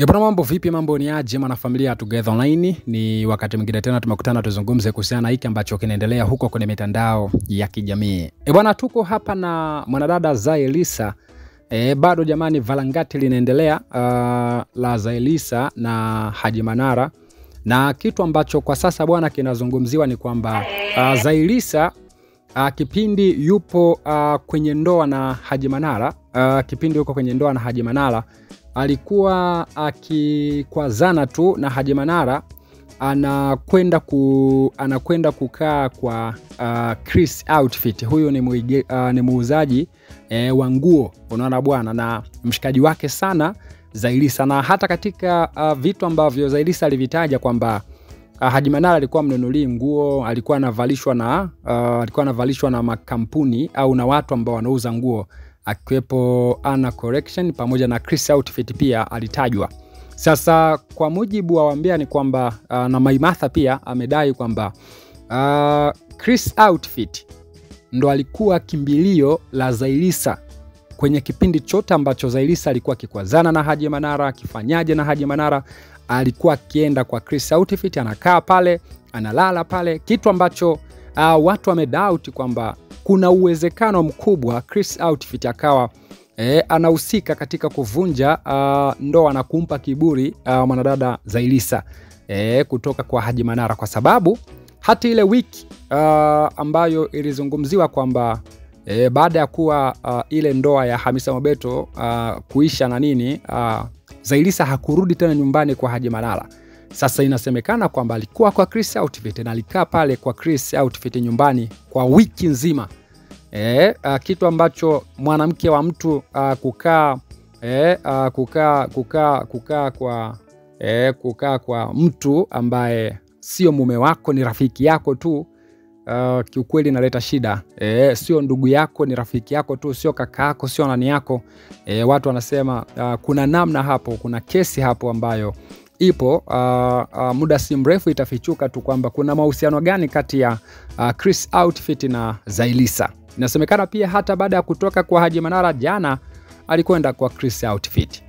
Bwana, mambo vipi? Mambo ni aje mwana familia Together Online? Ni wakati mwingine tena tumekutana tuzungumze kuhusiana na hiki ambacho kinaendelea huko kwenye mitandao ya kijamii. Bwana, tuko hapa na mwanadada Zaiylissa. Bado jamani, valangati linaendelea la Zaiylissa na Haji Manara. Na kitu ambacho kwa sasa bwana kinazungumziwa ni kwamba Zaiylissa kipindi yupo kwenye ndoa na Haji Manara, alikuwa akikwazana tu na Haji Manara, anakwenda kukaa kwa Chris Outfit. Huyu ni muuzaji wa nguo, unaona bwana, na mshikaji wake sana Zaiylissa. Na hata katika vitu ambavyo Zaiylissa alivitaja kwamba Haji Manara alikuwa mnunulii nguo, alikuwa anavalishwa na makampuni au na watu ambao wanauza nguo, akiwepo Anna Collection pamoja na Chris Outfit pia alitajwa. Sasa kwa mujibu wa wambea ni kwamba na Maimartha pia amedai kwamba Chris Outfit ndo alikuwa kimbilio la Zaiylissa kwenye kipindi chote ambacho Zaiylissa alikuwa akikwazana na Haji Manara, akifanyaje na Haji Manara, alikuwa akienda kwa Chris Outfit, anakaa pale, analala pale, kitu ambacho watu wamedoubt kwamba kuna uwezekano mkubwa Chris Outfit akawa anahusika katika kuvunja ndoa na kumpa kiburi mwanadada Zaiylissa kutoka kwa Haji Manara, kwa sababu hata ile wiki ambayo ilizungumziwa kwamba baada ya kuwa ile ndoa ya Hamisa Mobeto kuisha na nini, Zaiylissa hakurudi tena nyumbani kwa Haji Manara. Sasa inasemekana kwamba alikuwa kwa Chris Outfit na alikaa pale kwa Chris Outfit nyumbani kwa wiki nzima. Kitu ambacho mwanamke wa mtu kukaa kwa mtu ambaye sio mume wako, ni rafiki yako tu, kiukweli inaleta shida. Sio ndugu yako, ni rafiki yako tu, sio kaka yako, sio nani yako. Watu wanasema kuna namna hapo, kuna kesi hapo ambayo ipo, muda si mrefu itafichuka tu kwamba kuna mahusiano gani kati ya Chris Outfit na Zaiylissa. Inasemekana pia hata baada ya kutoka kwa Haji Manara jana alikwenda kwa Chris Outfit.